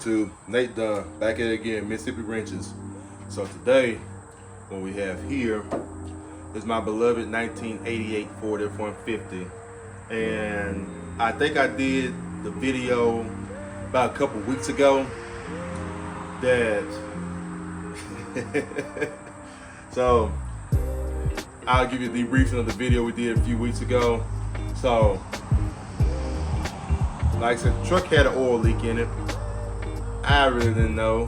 YouTube? Nate Dunn, back at it again, Mississippi Wrenches. So today, what we have here is my beloved 1988 Ford F-150. And I think I did the video about a couple weeks ago that, so I'll give you the debriefing of the video we did a few weeks ago. So, like I said, the truck had an oil leak in it. I really didn't know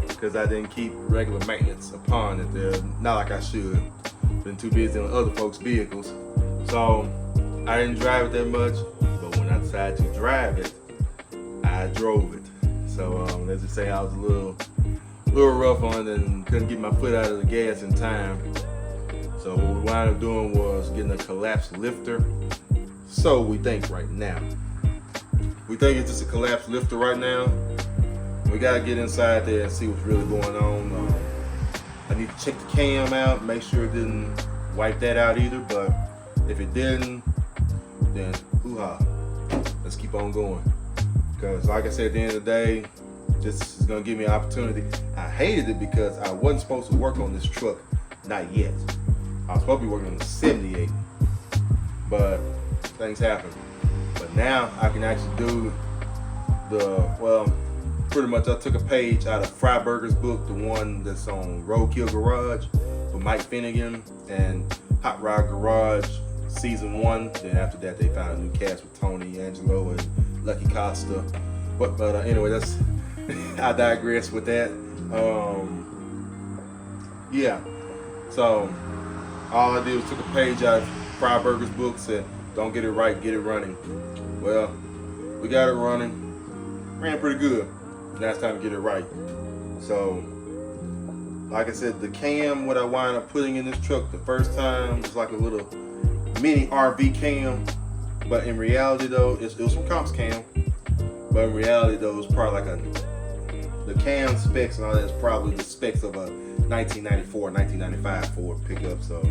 because I didn't keep regular maintenance upon it there, not like I should. Been too busy on other folks' vehicles. So, I didn't drive it that much, but when I decided to drive it, I drove it. So, let's just say I was a little rough on it and couldn't get my foot out of the gas in time. So what we wound up doing was getting a collapsed lifter. So we think right now. We think it's just a collapsed lifter right now. We gotta get inside there and see what's really going on. I need to check the cam out, make sure it didn't wipe that out either, but if it didn't, then hoo-ha, let's keep on going. Because like I said, at the end of the day, this is gonna give me an opportunity. I hated it because I wasn't supposed to work on this truck, not yet. I was supposed to be working on the 78, but things happen. But now I can actually do pretty much I took a page out of Freiberger's book, the one that's on Roadkill Garage with Mike Finnegan and Hot Rod Garage season 1. Then after that they found a new cast with Tony Angelo and Lucky Costa. But anyway, that's I digress with that. Yeah. So all I did was took a page out of Freiberger's book, said, don't get it right, get it running. Well, we got it running. Ran pretty good. Now it's time to get it right. So, like I said, the cam, what I wound up putting in this truck the first time was like a little mini RV cam. But in reality though, it was from Comps Cam. But in reality though, it was probably like the cam specs and all that is probably the specs of a 1994, 1995 Ford pickup, so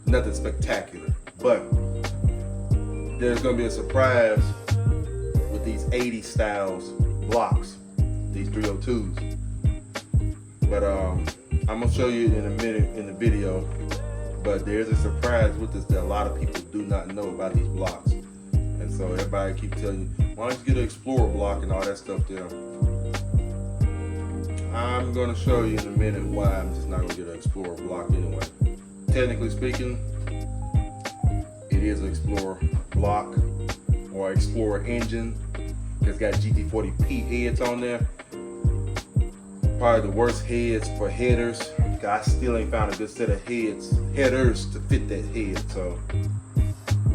nothing spectacular. But there's gonna be a surprise with these 80 styles blocks, these 302s. But I'm gonna show you in a minute in the video. But there's a surprise with this that a lot of people do not know about these blocks. And so everybody keep telling you, why don't you get an Explorer block and all that stuff there. I'm going to show you in a minute why I'm just not going to get an Explorer block anyway. Technically speaking, it is an Explorer block or Explorer engine. It's got GT40P heads on there. Probably the worst heads for headers. I still ain't found a good set of headers to fit that head. So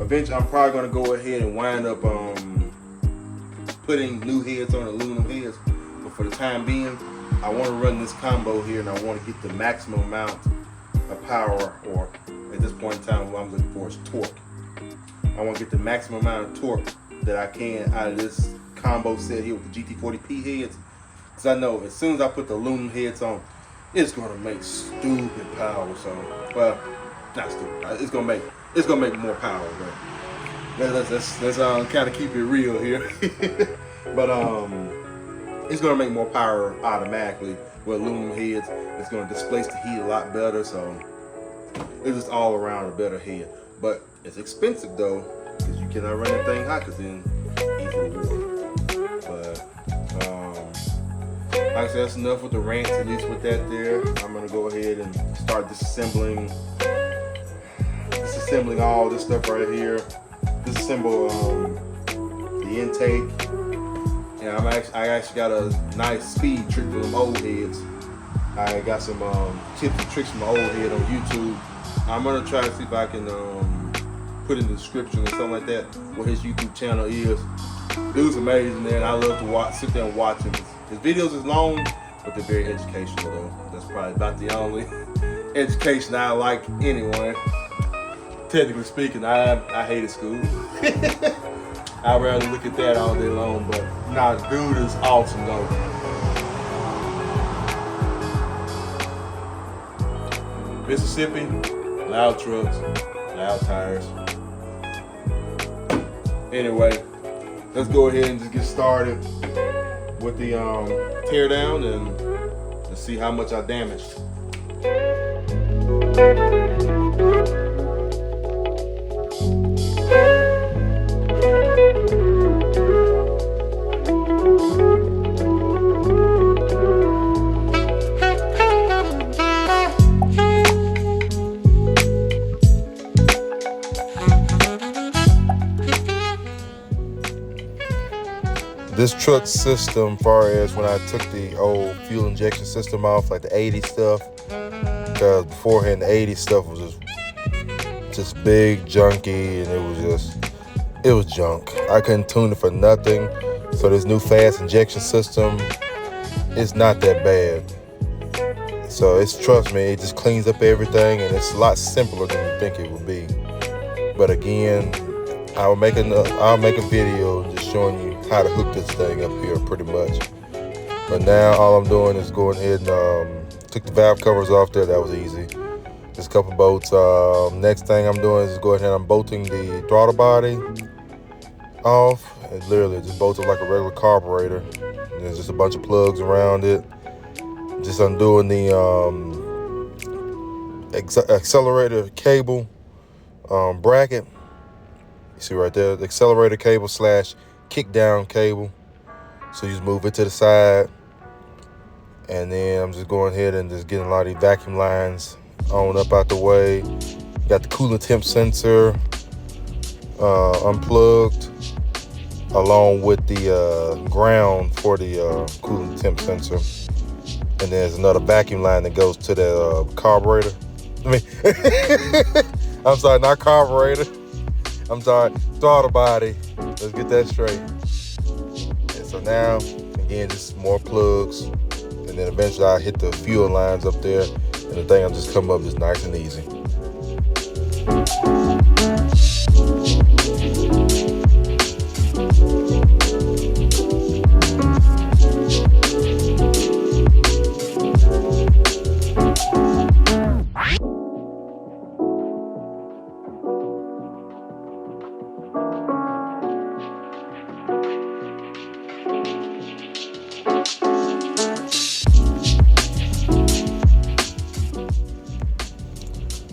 eventually I'm probably going to go ahead and wind up putting new heads on aluminum heads. But for the time being, I want to run this combo here and I want to get the maximum amount of power, or at this point in time what I'm looking for is torque. I want to get the maximum amount of torque that I can out of this combo set here with the GT40P heads. Because I know as soon as I put the aluminum heads on, it's going to make stupid power. So, well, not stupid. It's going to make more power. But let's kind of keep it real here. But it's going to make more power automatically with aluminum heads. It's going to displace the heat a lot better, so it's just all around a better head. But it's expensive though, because you cannot run that thing hot, because then easily warm. But like I said, that's enough with the rants, at least with that there. I'm going to go ahead and start disassembling all this stuff right here. Disassemble the intake. Yeah, I actually got a nice speed trick for them old heads. I got some tips and tricks from my old head on YouTube. I'm gonna try to see if I can put in the description or something like that what his YouTube channel is. Dude's amazing, man. I love to sit there and watch him. His videos is long, but they're very educational though. That's probably about the only education I like anyway. Technically speaking, I hated school. I'd rather look at that all day long, but nah, the dude is awesome though. Mississippi, loud trucks, loud tires. Anyway, let's go ahead and just get started with the tear down and to see how much I damaged. This truck system, far as when I took the old fuel injection system off, like the 80s stuff, because beforehand the 80s stuff was just big, junky, and it was junk. I couldn't tune it for nothing. So this new fast injection system, it's not that bad. So trust me, it just cleans up everything, and it's a lot simpler than you think it would be. But again, I'll make a video just showing you how to hook this thing up here pretty much. But now all I'm doing is going ahead and took the valve covers off there. That was easy. Just a couple bolts. Next thing I'm doing is go ahead and I'm bolting the throttle body off. It literally just bolts it like a regular carburetor. And there's just a bunch of plugs around it. Just undoing the accelerator cable bracket. You see right there, the accelerator cable / kick down cable. So you just move it to the side. And then I'm just going ahead and just getting a lot of these vacuum lines on up out the way. Got the coolant temp sensor unplugged, along with the ground for the coolant temp sensor. And there's another vacuum line that goes to the carburetor. I'm sorry, not carburetor. I'm sorry, throttle body. Let's get that straight. And so now, again, just more plugs. And then eventually I hit the fuel lines up there. And the thing will just come up just nice and easy.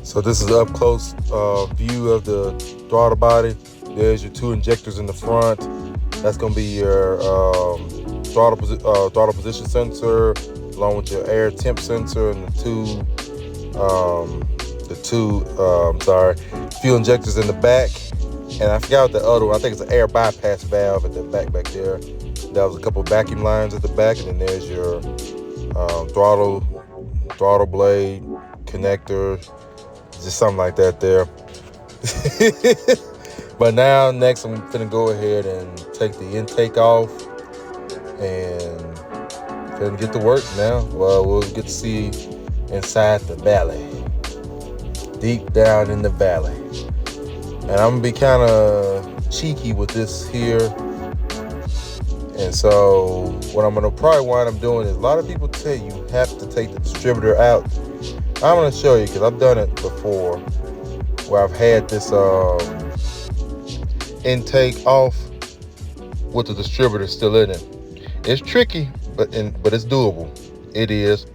So this is an up close view of the throttle body. There's your 2 injectors in the front. That's going to be your throttle position sensor, along with your air temp sensor and the two fuel injectors in the back. And I forgot the other one. I think it's an air bypass valve at the back there. That was a couple vacuum lines at the back, and then there's your throttle blade connector. Just something like that there. But now next I'm gonna go ahead and take the intake off and gonna get to work now. Well, we'll get to see inside the valley, deep down in the valley. And I'm gonna be kind of cheeky with this here. And so what I'm gonna probably wind up doing is, a lot of people tell you have to take the distributor out. I'm going to show you, because I've done it before, where I've had this intake off with the distributor still in it. It's tricky, but it's doable. It is.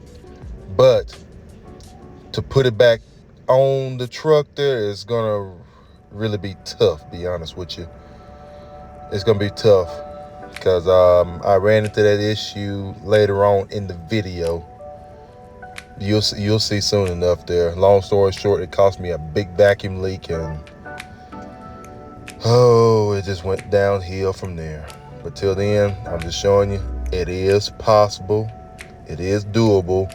But to put it back on the truck there is going to really be tough, be honest with you. It's going to be tough, because I ran into that issue later on in the video. You'll see soon enough there. Long story short, it cost me a big vacuum leak, and it just went downhill from there. But till then, I'm just showing you it is possible, it is doable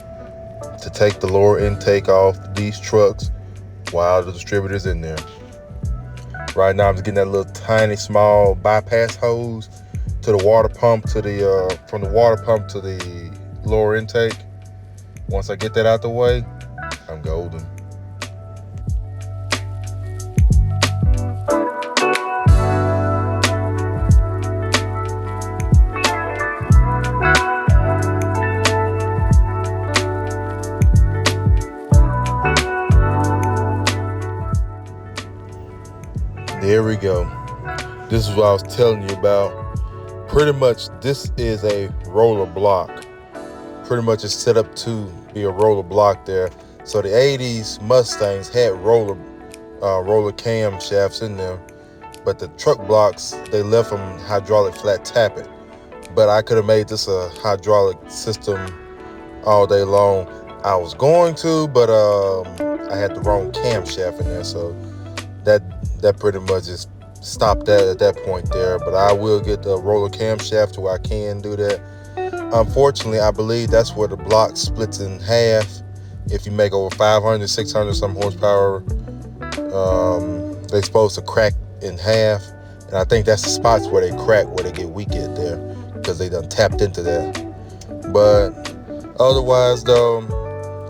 to take the lower intake off these trucks while the distributor's in there. Right now, I'm just getting that little tiny small bypass hose to the water pump, from the water pump to the lower intake. Once I get that out the way, I'm golden. There we go. This is what I was telling you about. pretty much this is a roller block. Pretty much it's set up to be a roller block there. So the 80s Mustangs had roller cam shafts in them, but the truck blocks, they left them hydraulic flat tappet. But I could have made this a hydraulic system all day long. I was going to, but I had the wrong camshaft in there, so that pretty much just stopped that at that point there. But I will get the roller camshaft to where I can do that. Unfortunately, I believe that's where the block splits in half. If you make over 500, 600 some horsepower, they're supposed to crack in half. And I think that's the spots where they crack, where they get weak at there, because they done tapped into that. But otherwise, though,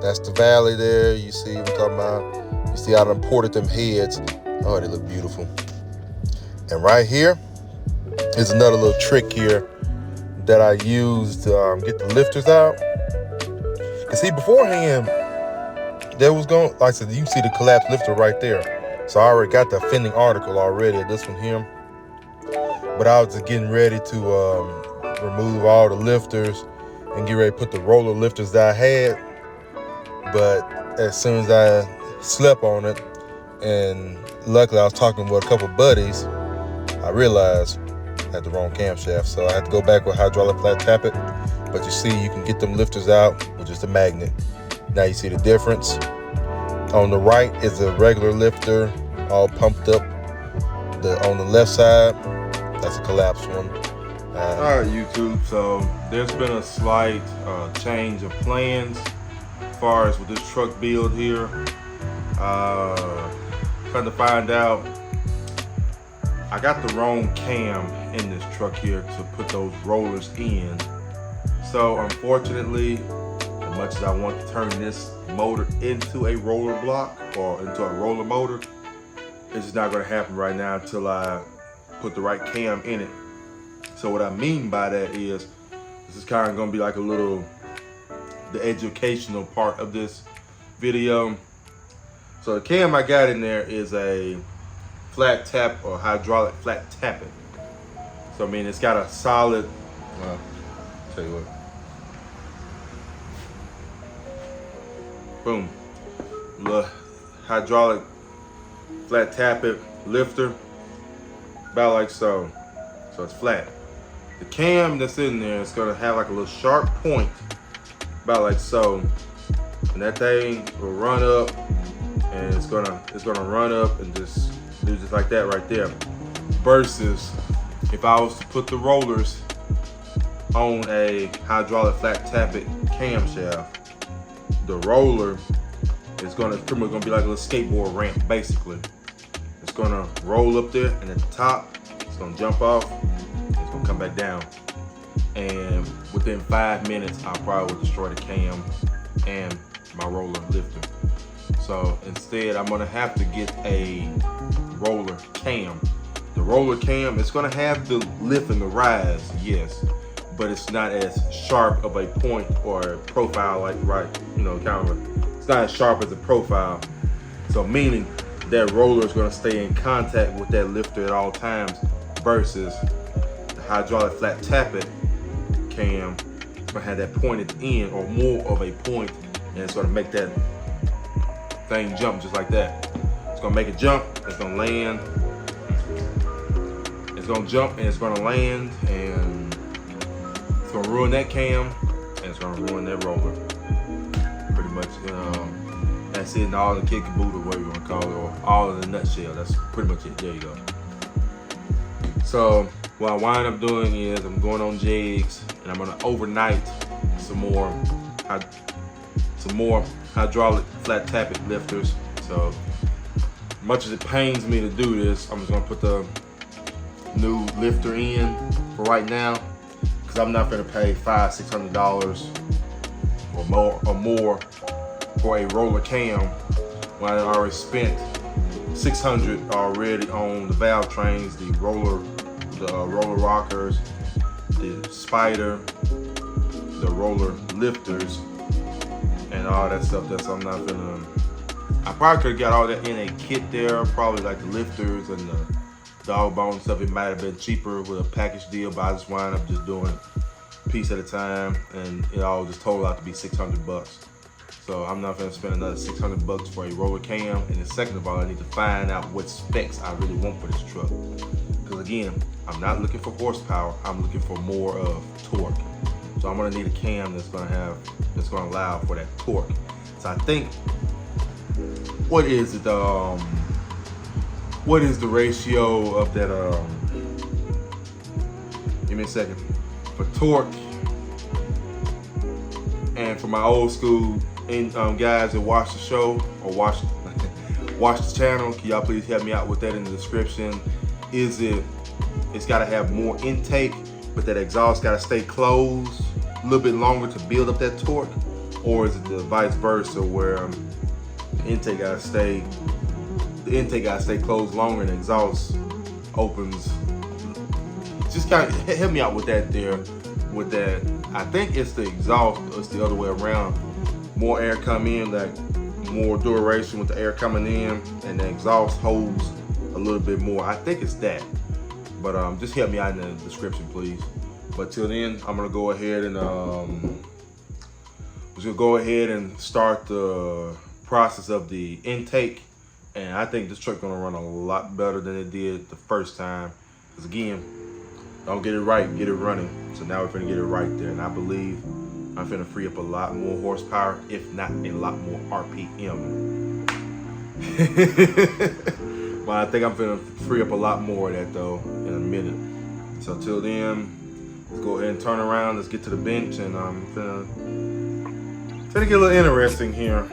that's the valley there. You see what I'm talking about? You see how I ported them heads. Oh, they look beautiful. And right here is another little trick here that I used to get the lifters out. And see, beforehand, there was going, like I said, you can see the collapsed lifter right there. So I already got the offending article already, this one here. But I was just getting ready to remove all the lifters and get ready to put the roller lifters that I had. But as soon as I slept on it, and luckily I was talking with a couple buddies, I realized I had the wrong camshaft. So I had to go back with hydraulic flat tappet. But you see, you can get them lifters out with just a magnet. Now you see the difference. On the right is a regular lifter, all pumped up. On the left side, that's a collapsed one. Alright, YouTube, so there's been a slight change of plans as far as with this truck build here. Trying to find out, I got the wrong cam in this truck here to put those rollers in. So unfortunately, as much as I want to turn this motor into a roller block or into a roller motor, it's just not going to happen right now until I put the right cam in it. So what I mean by that is, this is kind of going to be like the educational part of this video. So the cam I got in there is a flat tap or hydraulic flat tapping. So I mean, it's got a solid, well, I'll tell you what. Boom. Little hydraulic flat tappet lifter, about like so. So it's flat. The cam that's in there is gonna have like a little sharp point, about like so. And that thing will run up, and it's gonna run up and just do just like that right there. Versus if I was to put the rollers on a hydraulic flat tappet camshaft, the roller is pretty much gonna be like a little skateboard ramp, basically. It's gonna roll up there, and at the top, it's gonna jump off, and it's gonna come back down. And within 5 minutes, I probably will destroy the cam and my roller lifter. So instead, I'm gonna have to get a roller cam. The roller cam, it's gonna have the lift and the rise, yes, but it's not as sharp of a point or a profile like it's not as sharp as a profile. So meaning that roller is gonna stay in contact with that lifter at all times, versus the hydraulic flat tappet cam, it's gonna have that point at the end, or more of a point, and it's gonna make that thing jump just like that. It's gonna make it jump, it's gonna land, it's gonna jump, and it's gonna land, and it's gonna ruin that cam, and it's gonna ruin that roller. Pretty much, that's it in all the kid caboodle, what you wanna call it, or all in a nutshell. That's pretty much it. There you go. So what I wind up doing is I'm going on jigs, and I'm gonna overnight some more hydraulic flat tappet lifters. So much as it pains me to do this, I'm just gonna put the new lifter in for right now, because I'm not gonna pay $500-600 or more for a roller cam when I already spent $600 already on the valve trains, the roller rockers, the spider, the roller lifters, and all that stuff. I probably could have got all that in a kit there, probably like the lifters and dog bone stuff, it might have been cheaper with a package deal, but I just wind up just doing a piece at a time, and it all just totaled out to be $600. So I'm not gonna spend another $600 for a roller cam. And then second of all, I need to find out what specs I really want for this truck. Because again, I'm not looking for horsepower, I'm looking for more of torque. So I'm gonna need a cam that's gonna allow for that torque. So I think, what is it? What is the ratio of that? Give me a second. For torque, and for my old school guys that watch the show or watch the channel, can y'all please help me out with that in the description? It's got to have more intake, but that exhaust got to stay closed a little bit longer to build up that torque, or is it the vice versa where the intake got to stay closed longer and the exhaust opens? Just kind of help me out with that there. With that, I think it's the exhaust, or it's the other way around. More air come in, like more duration with the air coming in, and the exhaust holds a little bit more. I think it's that, but just help me out in the description, please. But till then, I'm gonna go ahead and start the process of the intake, and I think this truck gonna run a lot better than it did the first time. Because again, don't get it right, get it running. So now we're gonna get it right there, and I believe I'm gonna free up a lot more horsepower, if not a lot more RPM. But I think I'm gonna free up a lot more of that though in a minute. So till then, let's go ahead and turn around. Let's get to the bench, and I'm gonna get a little interesting here.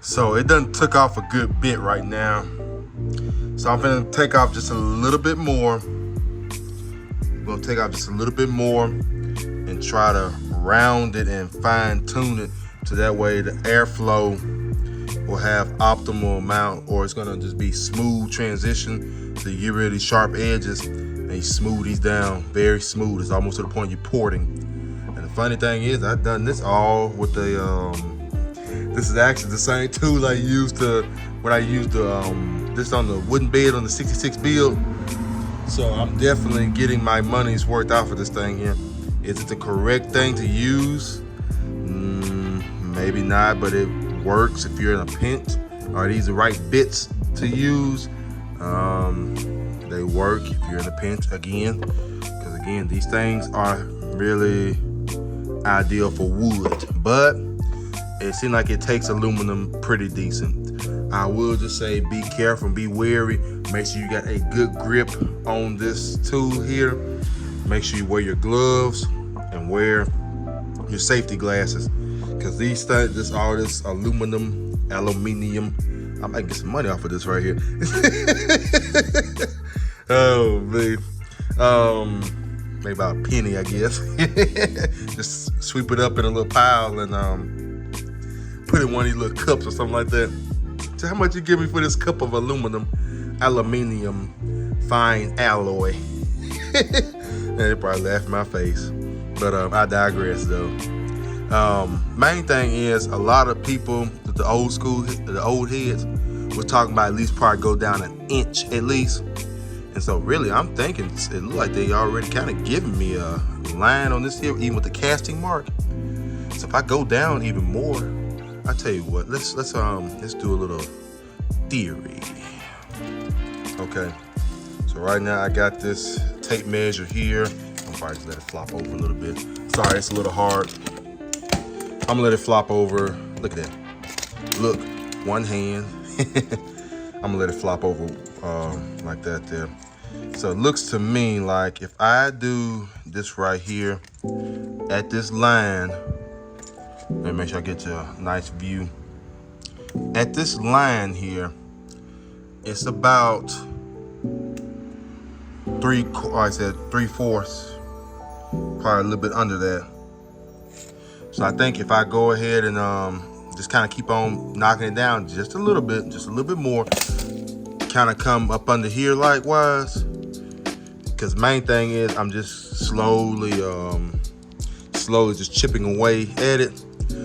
So it done took off a good bit right now. So I'm gonna take off just a little bit more. I'm gonna take off just a little bit more and try to round it and fine tune it so that way the airflow will have optimal amount, or it's gonna just be smooth transition. So you get rid of these sharp edges and you smooth these down, very smooth. It's almost to the point you're porting. And the funny thing is, I've done this all with the this is actually the same tool I used when I used this on the wooden bed on the 66 build. So I'm definitely getting my money's worth out for this thing here. Is it the correct thing to use? Maybe not, but it works if you're in a pinch. Are these the right bits to use? They work if you're in a pinch again, because again, these things are really ideal for wood, but it seems like it takes aluminum pretty decent. I will just say be careful and be wary. Make sure you got a good grip on this tool here. Make sure you wear your gloves and wear your safety glasses, because these things, all this aluminium, I might get some money off of this right here. Oh man, maybe about a penny, I guess. Just sweep it up in a little pile and put it in one of these little cups or something like that. So how much you give me for this cup of aluminium fine alloy? And they probably laugh in my face, but I digress though. Main thing is, a lot of people, the old heads, was talking about at least probably go down an inch at least. And so really, I'm thinking it looked like they already kind of giving me a line on this here, even with the casting mark. So if I go down even more, I tell you what, let's do a little theory. Okay, so right now I got this tape measure here. I'm probably just let it flop over a little bit. Sorry, it's a little hard. I'm gonna let it flop over. Look at that. Look, one hand. I'm gonna let it flop over like that there. So it looks to me like if I do this right here at this line, let me make sure I get you a nice view. At this line here, it's about 3/4, probably a little bit under that. So I think if I go ahead and just kind of keep on knocking it down just a little bit more, kind of come up under here likewise. Because main thing is I'm just slowly just chipping away at it.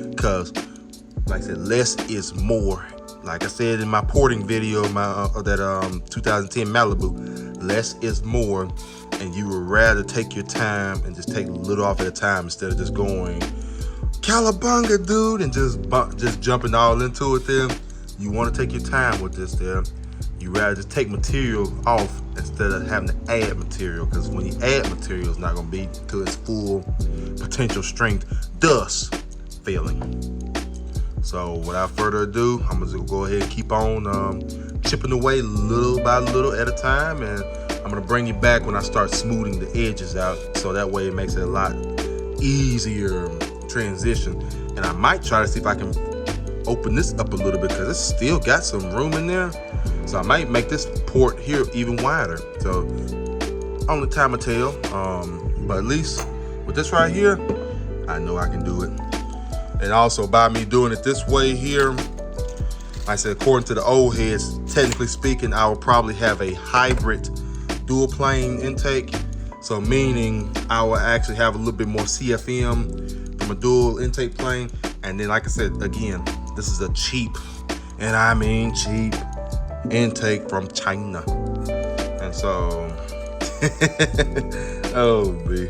Because like I said, less is more. Like I said in my porting video, that 2010 Malibu, less is more, and you would rather take your time and just take a little off at a time instead of just going Calabunga, dude, and just jumping all into it there. You want to take your time with this there. You rather just take material off instead of having to add material, because when you add material, it's not going to be to its full potential strength, thus failing. So without further ado, I'm going to go ahead and keep on chipping away little by little at a time, and I'm going to bring you back when I start smoothing the edges out, so that way it makes it a lot easier transition. And I might try to see if I can open this up a little bit, because it's still got some room in there. So I might make this port here even wider. So only time will tell. But at least with this right here, I know I can do it. And also by me doing it this way here, like I said, according to the old heads, technically speaking, I will probably have a hybrid dual plane intake. So meaning I will actually have a little bit more CFM from a dual intake plane. And then like I said, again, this is a cheap, and I mean cheap, intake from China. And so oh B,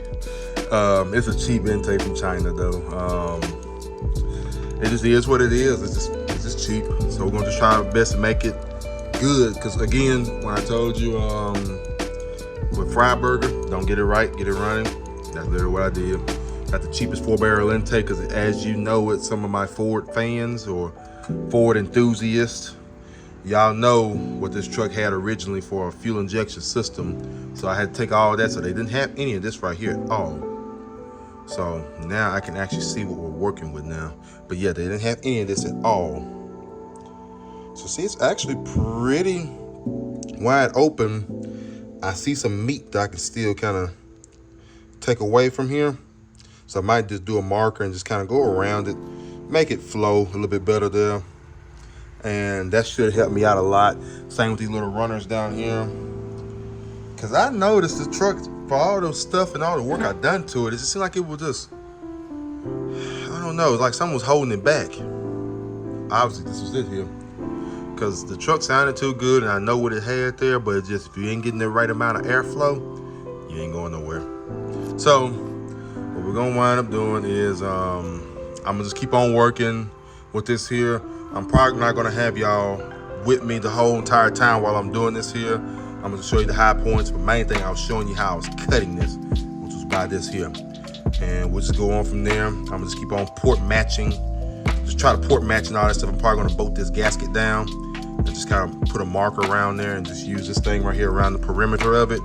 it's a cheap intake from China though. It just is what it is. It's just cheap. So we're gonna just try our best to make it good. Because again, when I told you with fried burger, don't get it right, get it running. That's literally what I did. Got the cheapest 4-barrel intake, because as you know, with some of my Ford fans or Ford enthusiasts, y'all know what this truck had originally for a fuel injection system. So I had to take all that, so they didn't have any of this right here at all. So now I can actually see what we're working with now. But yeah, they didn't have any of this at all. So see, it's actually pretty wide open. I see some meat that I can still kind of take away from here. So I might just do a marker and just kind of go around it, make it flow a little bit better there. And that should help me out a lot. Same with these little runners down here. Because I noticed the truck, for all the stuff and all the work I've done to it, it just seemed like it was just, I don't know, it's like someone was holding it back. Obviously, this was it here. Because the truck sounded too good, and I know what it had there, but it's just, if you ain't getting the right amount of airflow, you ain't going nowhere. So, what we're going to wind up doing is, I'm going to just keep on working with this here. I'm probably not going to have y'all with me the whole entire time while I'm doing this here. I'm going to show you the high points, but main thing, I was showing you how I was cutting this, which was by this here. And we'll just go on from there. I'm going to just keep on port matching. Just try to port match and all that stuff. I'm probably going to bolt this gasket down and just kind of put a marker around there and just use this thing right here around the perimeter of it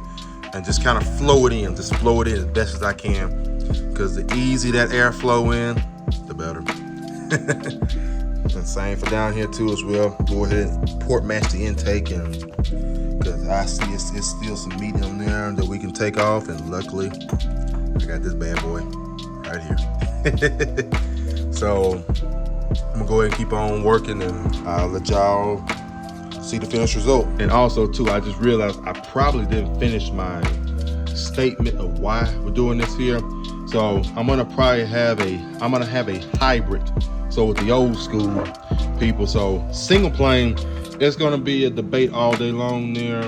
and just kind of flow it in. Just flow it in as best as I can. Because the easier that air flow in, the better. And same for down here too as well. Go ahead and port match the intake, and because I see it's still some meat in there that we can take off, and luckily I got this bad boy right here. So I'm gonna go ahead and keep on working, and I'll let y'all see the finished result. And also too, I just realized I probably didn't finish my statement of why we're doing this here. So I'm gonna have a hybrid. So with the old school people, so single plane, it's gonna be a debate all day long there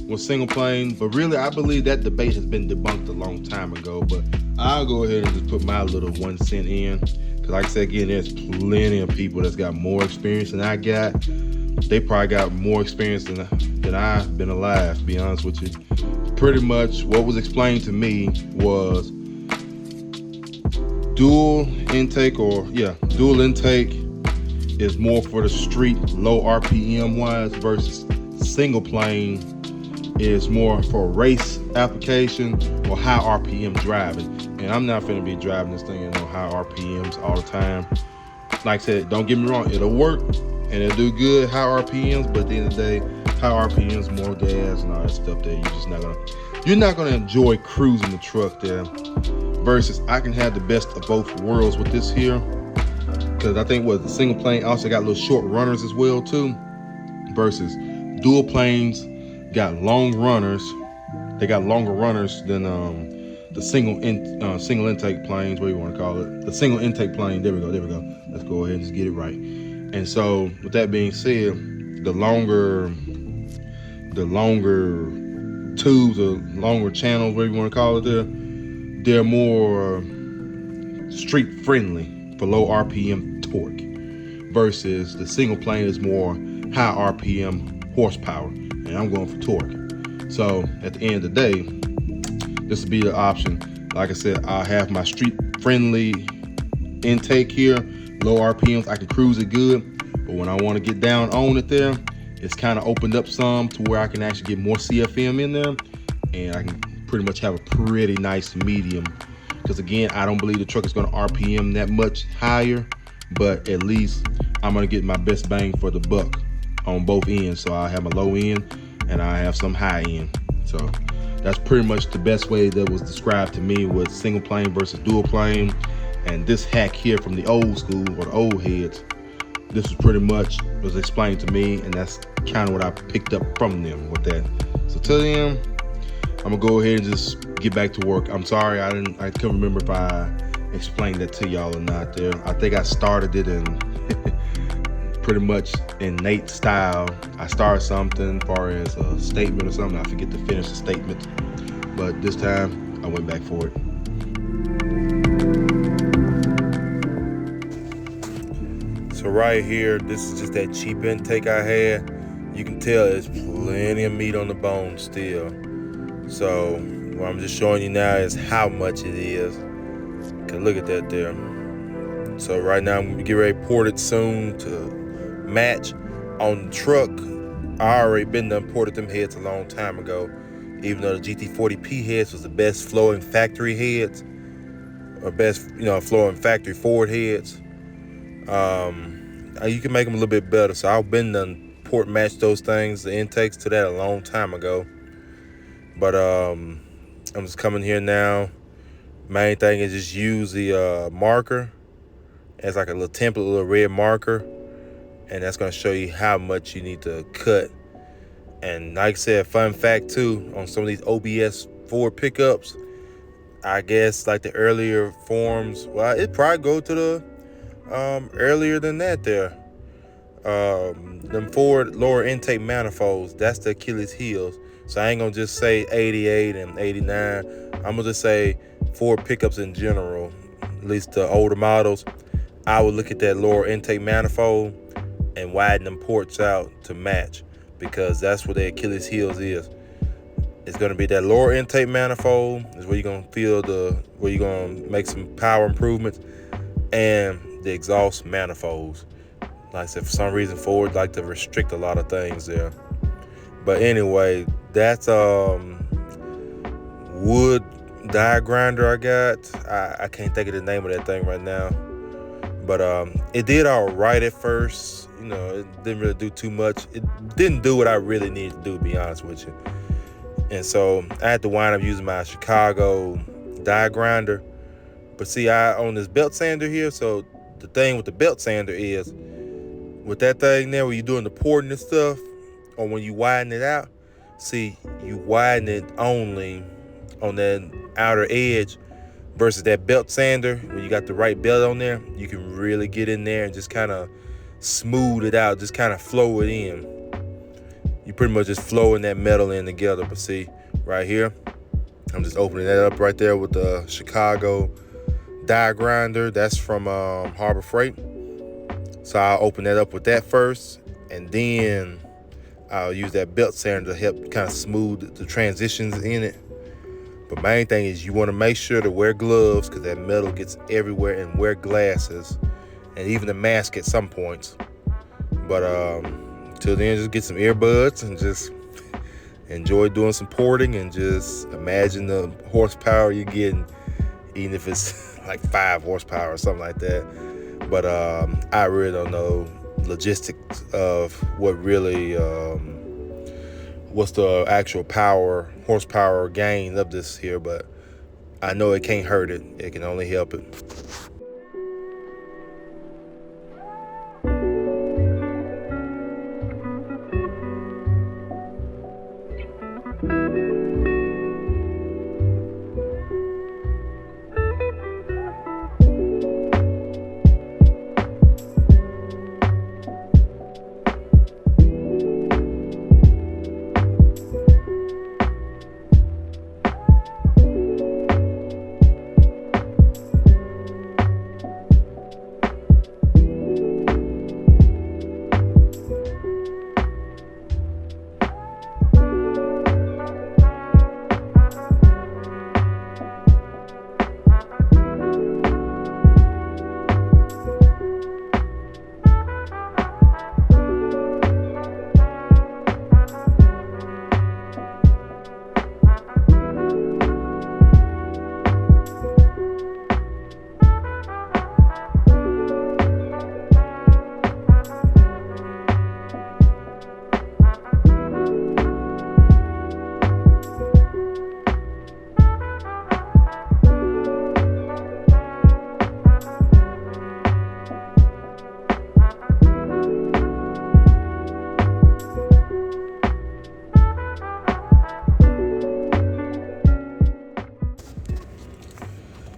with single plane. But really, I believe that debate has been debunked a long time ago. But I'll go ahead and just put my little 1 cent in. Cause like I said, again, there's plenty of people that's got more experience than I got. They probably got more experience than I've been alive, to be honest with you. Pretty much what was explained to me was dual intake is more for the street, low RPM wise, versus single plane is more for race application or high RPM driving. And I'm not finna be driving this thing at no high RPMs all the time. Like I said, don't get me wrong, it'll work and it'll do good high RPMs, but at the end of the day, high RPMs, more gas and all that stuff there, you're not gonna enjoy cruising the truck there. Versus I can have the best of both worlds with this here, because I think the single plane also got little short runners as well too. Versus dual planes got long runners. They got longer runners than the single intake planes, what do you want to call it? The single intake plane. There we go. Let's go ahead and just get it right. And so with that being said, the longer tubes or longer channels, whatever you want to call it, they're more street friendly for low RPM torque, versus the single plane is more high RPM horsepower, and I'm going for torque. So at the end of the day, this would be the option. Like I said, I have my street friendly intake here, low RPMs, I can cruise it good. But when I want to get down on it there, it's kind of opened up some to where I can actually get more CFM in there, and I can pretty much have a pretty nice medium. Because again, I don't believe the truck is going to RPM that much higher, but at least I'm going to get my best bang for the buck on both ends. So I have a low end and I have some high end. So that's pretty much the best way that was described to me with single plane versus dual plane. And this hack here from the old school or the old heads, this was pretty much was explained to me, and that's kind of what I picked up from them with that. So till then, I'm gonna go ahead and just get back to work. I'm sorry, I couldn't remember if I explained that to y'all or not there. I think I started it in pretty much in Nate style. I started something as far as a statement or something. I forget to finish the statement, but this time I went back for it. So right here, this is just that cheap intake I had. You can tell there's plenty of meat on the bone still. So what I'm just showing you now is how much it is. Okay, look at that there. So right now I'm gonna get ready to port it soon to match on the truck. I already been done ported them heads a long time ago. Even though the GT40P heads was the best flowing factory heads, or best flowing factory Ford heads. You can make them a little bit better. So I've been done port match those things, the intakes to that a long time ago. But I'm just coming here now. Main thing is just use the marker as like a little template, a little red marker, and that's gonna show you how much you need to cut. And like I said, fun fact too, on some of these OBS Ford pickups, I guess like the earlier forms, well, it'd probably go to the earlier than that there. Them Ford lower intake manifolds, that's the Achilles heels. So I ain't gonna just say 88 and 89. I'm gonna just say Ford pickups in general, at least the older models. I would look at that lower intake manifold and widen them ports out to match, because that's what the Achilles heels is. It's gonna be that lower intake manifold is where you're gonna feel where you're gonna make some power improvements, and the exhaust manifolds. Like I said, for some reason Ford like to restrict a lot of things there. But anyway, that's wood die grinder I got. I can't think of the name of that thing right now. But it did all right at first. It didn't really do too much. It didn't do what I really needed to do, to be honest with you. And so I had to wind up using my Chicago die grinder. But see, I own this belt sander here. So the thing with the belt sander is, with that thing there, when you're doing the porting and stuff, or when you widen it out, see, you widen it only on that outer edge, versus that belt sander, when you got the right belt on there, you can really get in there and just kind of smooth it out, just kind of flow it in. You pretty much just flowing that metal in together. But see, right here, I'm just opening that up right there with the Chicago die grinder. That's from Harbor Freight. So I'll open that up with that first, and then I'll use that belt sander to help kind of smooth the transitions in it. But main thing is you want to make sure to wear gloves, because that metal gets everywhere, and wear glasses, and even a mask at some points. But till then, just get some earbuds and just enjoy doing some porting and just imagine the horsepower you're getting, even if it's like 5 horsepower or something like that. But I really don't know logistics of what really what's the actual horsepower gain of this here, but I know it can't hurt it. It can only help it.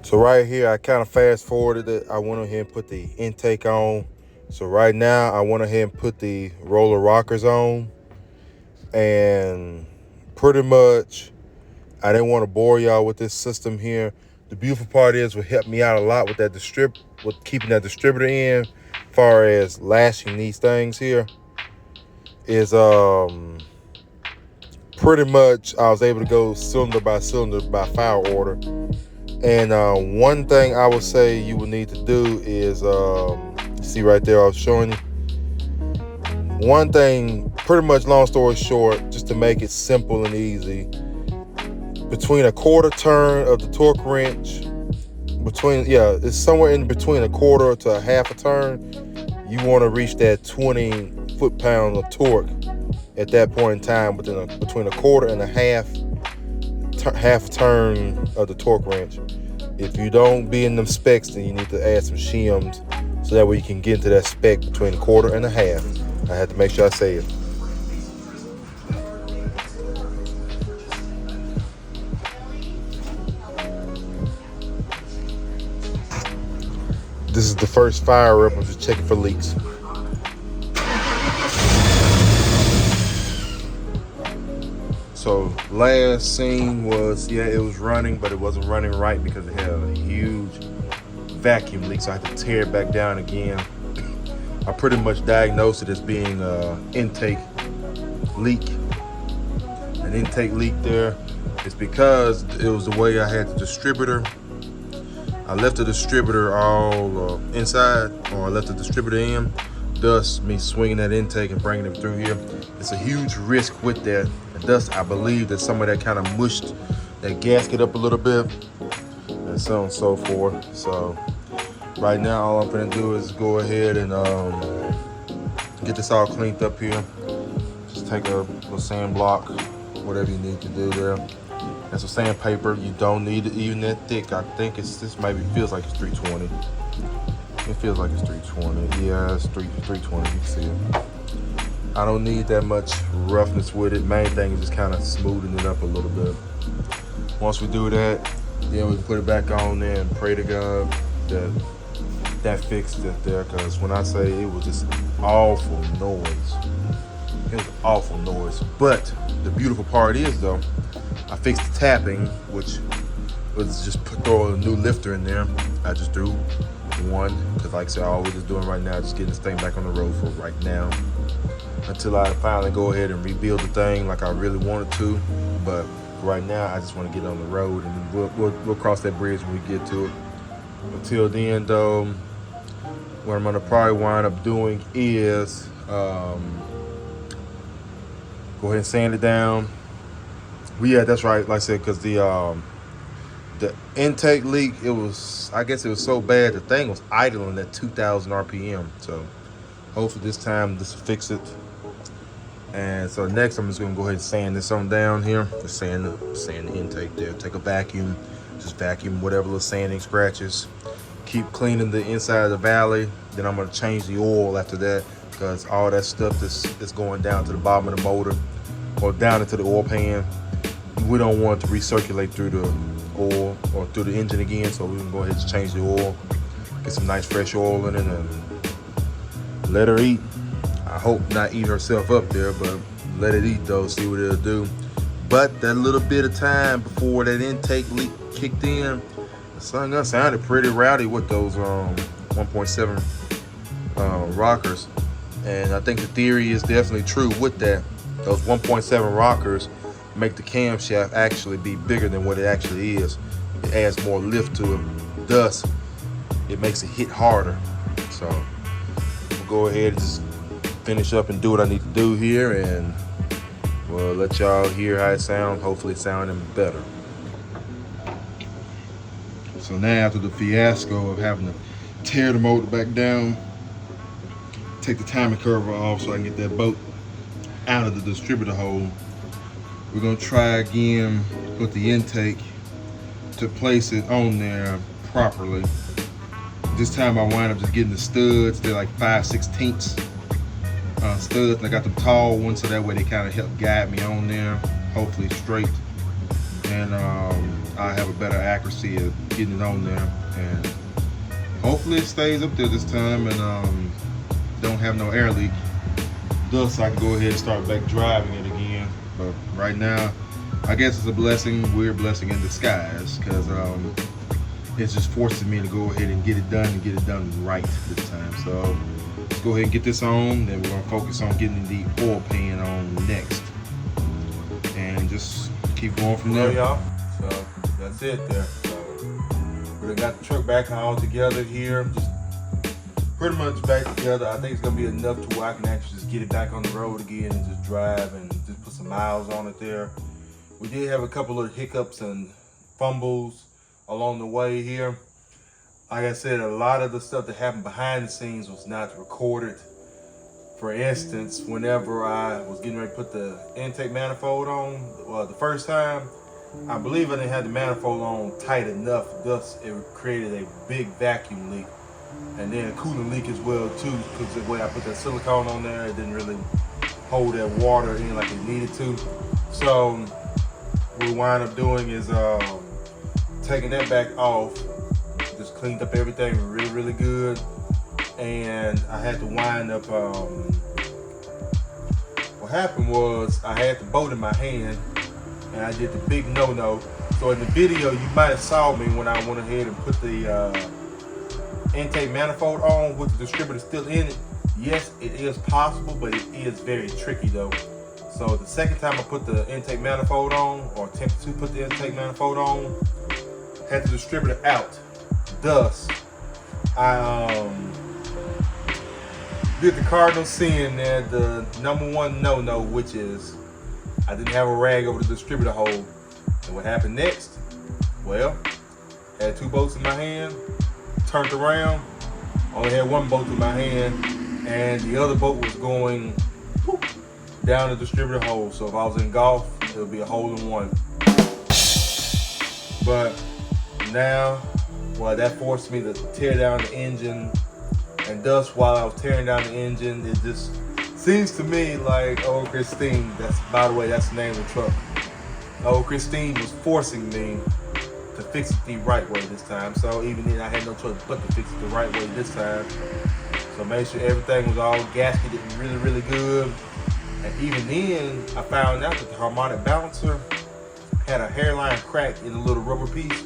So right here, I kind of fast forwarded it. I went ahead and put the intake on. So right now, I went ahead and put the roller rockers on. And pretty much, I didn't want to bore y'all with this system here. The beautiful part is it helped me out a lot with that with keeping that distributor in, as far as lashing these things here. Is pretty much I was able to go cylinder by file order. And one thing I would say you would need to do is, see right there I was showing you. One thing, pretty much long story short, just to make it simple and easy, between a quarter turn of the torque wrench, it's somewhere in between a quarter to a half a turn, you want to reach that 20 foot-pounds of torque at that point in time, between a quarter and a half turn of the torque wrench. If you don't be in them specs, then you need to add some shims so that way you can get into that spec between a quarter and a half. I had to make sure I say it. This is the first fire up. I'm just checking for leaks. So last scene was, it was running, but it wasn't running right because it had a huge vacuum leak. So I had to tear it back down again. I pretty much diagnosed it as being an intake leak. An intake leak there. It's because it was the way I had the distributor. I left the distributor all inside, or I left the distributor in. Thus, me swinging that intake and bringing it through here. It's a huge risk with that. And thus, I believe that some of that kind of mushed that gasket up a little bit, and so on and so forth. So, right now, all I'm gonna do is go ahead and get this all cleaned up here. Just take a little sand block, whatever you need to do there. And some sandpaper. You don't need it even that thick. I think this maybe feels like it's 320. It feels like it's 320. Yeah, it's 320. You can see it. I don't need that much roughness with it. Main thing is just kind of smoothing it up a little bit. Once we do that, then we can put it back on there and pray to God that fixed it there. Because when I say it was just awful noise, it was awful noise. But the beautiful part is though, I fixed the tapping, which was just throw a new lifter in there. I just threw one, because like I said, all we're just doing right now is just getting this thing back on the road for right now, until I finally go ahead and rebuild the thing like I really wanted to. But right now, I just want to get on the road, and we'll cross that bridge when we get to it. Until then, though, what I'm gonna probably wind up doing is go ahead and sand it down, Yeah, that's right. Like I said, because the intake leak, I guess it was so bad the thing was idling at 2,000 RPM. So hopefully this time this will fix it. And so next I'm just gonna go ahead and sand this on down here. Just sand the intake there. Take a vacuum, just vacuum whatever little sanding scratches. Keep cleaning the inside of the valley. Then I'm gonna change the oil after that, because all that stuff that's going down to the bottom of the motor or down into the oil pan, we don't want it to recirculate through the oil or through the engine again. So we're gonna go ahead and change the oil, get some nice fresh oil in it, and let her eat. I hope not eat herself up there, but let it eat though, see what it'll do. But that little bit of time before that intake leak kicked in, the sun sounded pretty rowdy with those 1.7 rockers. And I think the theory is definitely true with that. Those 1.7 rockers make the camshaft actually be bigger than what it actually is. It adds more lift to it. Thus, it makes it hit harder. So we'll go ahead and just finish up and do what I need to do here, and we'll let y'all hear how it sounds. Hopefully it's sounding better. So now, after the fiasco of having to tear the motor back down, take the timing cover off so I can get that bolt out of the distributor hole, we're gonna try again with the intake to place it on there properly. This time I wind up just getting the studs. They're like 5/16 studs, and I got the tall ones so that way they kind of help guide me on there, hopefully straight, and I have a better accuracy of getting it on there, and hopefully it stays up there this time and don't have no air leak. Thus I can go ahead and start back driving it again. But right now, I guess it's a blessing, weird blessing in disguise, because it's just forcing me to go ahead and get it done and get it done right this time. So let's go ahead and get this on, then we're gonna focus on getting the oil pan on next, and just keep going from there. Y'all. So that's it there. So we done got the truck back all together here. Just pretty much back together. I think it's gonna be enough to where I can actually just get it back on the road again and just drive and just put some miles on it there. We did have a couple of hiccups and fumbles along the way here. Like I said, a lot of the stuff that happened behind the scenes was not recorded. For instance, whenever I was getting ready to put the intake manifold on, well, the first time, I believe I didn't have the manifold on tight enough, thus it created a big vacuum leak. And then a coolant leak as well too, because the way I put that silicone on there, it didn't really hold that water in like it needed to. So what we wind up doing is taking that back off, just cleaned up everything really good, and I had to wind up, what happened was I had the bolt in my hand and I did the big no-no. So in the video you might have saw me when I went ahead and put the intake manifold on with the distributor still in it. Yes, it is possible, but it is very tricky though. So the second time I put the intake manifold on, or attempted to put the intake manifold on, had the distributor out. Thus, I did the cardinal sin there, the number one no-no, which is I didn't have a rag over the distributor hole. And what happened next? Well, had two bolts in my hand, turned around, only had one bolt in my hand, and the other bolt was going whoop, down the distributor hole. So if I was in golf, it would be a hole in one. But now, well, that forced me to tear down the engine, and thus while I was tearing down the engine, it just seems to me like old Christine, that's, by the way, that's the name of the truck. Old Christine was forcing me to fix it the right way this time. So even then I had no choice but to fix it the right way this time. So make sure everything was all gasketed really good. And even then I found out that the harmonic balancer had a hairline crack in the little rubber piece,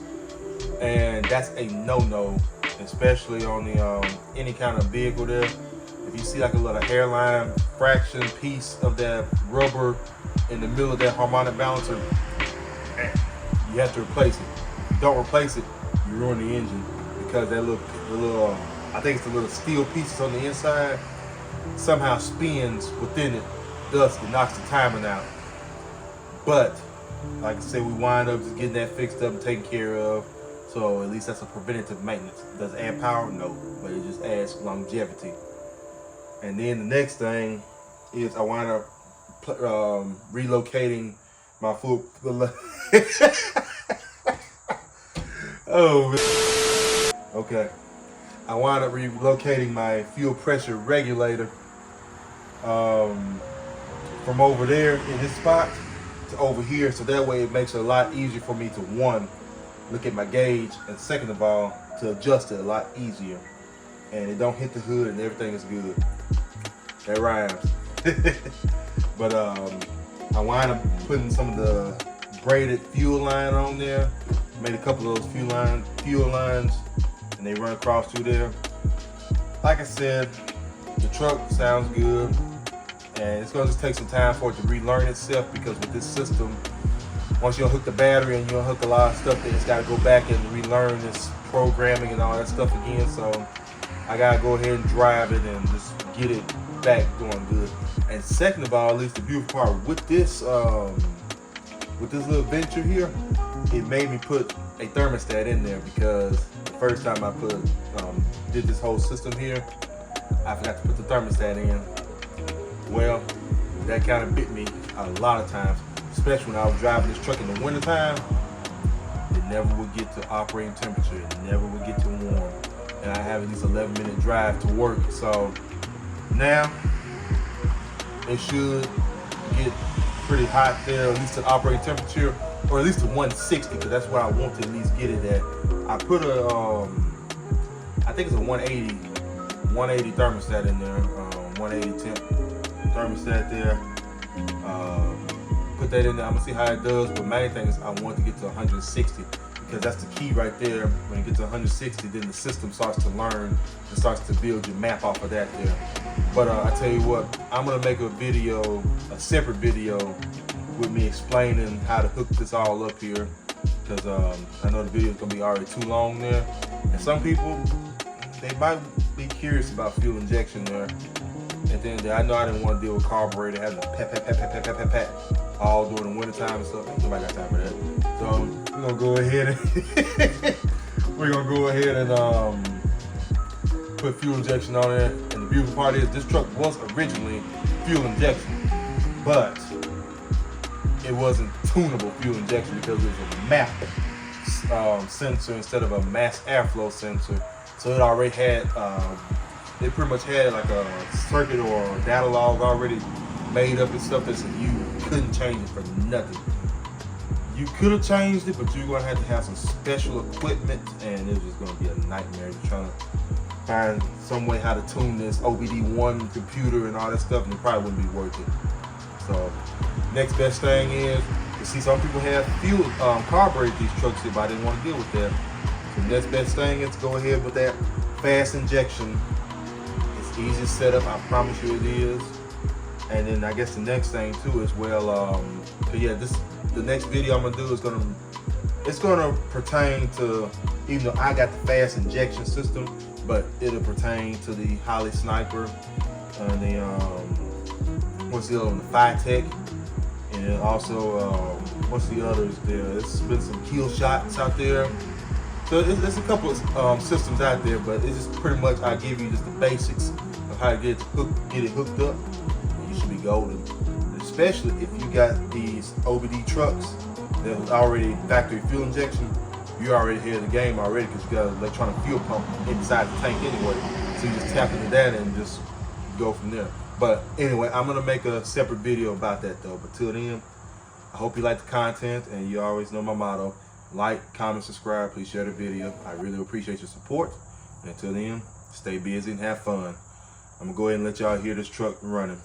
and that's a no-no, especially on the any kind of vehicle there. If you see like a little hairline fraction piece of that rubber in the middle of that harmonic balancer, you have to replace it. If you don't replace it, you ruin the engine, because that little I think it's the little steel pieces on the inside somehow spins within it, thus it knocks the timing out. But like I said, we wind up just getting that fixed up and taken care of. So at least that's a preventative maintenance. Does it add power? No, but it just adds longevity. And then the next thing is I wind up relocating my full. Oh, man. Okay. I wind up relocating my fuel pressure regulator from over there in this spot to over here, so that way it makes it a lot easier for me to, one, look at my gauge, and second of all, to adjust it a lot easier. And it don't hit the hood and everything is good. That rhymes. But I wind up putting some of the braided fuel line on there. Made a couple of those fuel lines, and they run across through there. Like I said, the truck sounds good, and it's gonna just take some time for it to relearn itself, because with this system, once you unhook the battery and you unhook a lot of stuff, then it's gotta go back and relearn this programming and all that stuff again. So I gotta go ahead and drive it and just get it back going good. And second of all, at least the beautiful part with this little venture here, it made me put a thermostat in there, because the first time I did this whole system here, I forgot to put the thermostat in. Well, that kind of bit me a lot of times, especially when I was driving this truck in the wintertime. It never would get to operating temperature. It never would get to warm. And I have at least 11-minute drive to work. So now it should get pretty hot there, at least to operating temperature, or at least to 160, because that's what I want to at least get it at. I put a, I think it's a 180 thermostat in there, 180 temp thermostat there. Put that in there. I'm gonna see how it does. But main thing is I want to get to 160, because that's the key right there. When you get to 160, then the system starts to learn and starts to build your map off of that there. But I tell you what, I'm gonna make a separate video with me explaining how to hook this all up here, because I know the video is gonna be already too long there, and some people, they might be curious about fuel injection there. At the end of the day, I know I didn't want to deal with carburetor having to pat all during the winter time and stuff. Ain't nobody got time for that. So we're gonna go ahead and put fuel injection on there. And the beautiful part is this truck was originally fuel injection, but it wasn't tunable fuel injection, because it was a MAP sensor instead of a mass airflow sensor. So it already had, it pretty much had like a circuit or a data log already made up and stuff that said you couldn't change it for nothing. You could have changed it, but you're gonna have to have some special equipment, and it was just gonna be a nightmare to try to find some way how to tune this OBD1 computer and all that stuff, and it probably wouldn't be worth it. So next best thing is, you see some people have fuel carbureted these trucks here, but I didn't want to deal with that. So the next best thing is go ahead with that fast injection. It's easy to set up, I promise you it is. And then I guess the next thing too is, well, yeah, the next video I'm gonna do is it's gonna pertain to, even though I got the fast injection system, but it'll pertain to the Holly Sniper and the what's the other one, the Phytech, and also what's the others there? There's been some kill shots out there. So there's a couple of systems out there, but it's just pretty much I give you just the basics of how to get it hooked up. You should be golden, especially if you got these OBD trucks that was already factory fuel injection. You're already ahead of the game already, because you got an electronic fuel pump inside the tank anyway. So you just tap into that and just go from there. But anyway, I'm gonna make a separate video about that though. But till then, I hope you like the content, and you always know my motto: like, comment, subscribe, please share the video. I really appreciate your support. And until then, stay busy and have fun. I'm gonna go ahead and let y'all hear this truck running.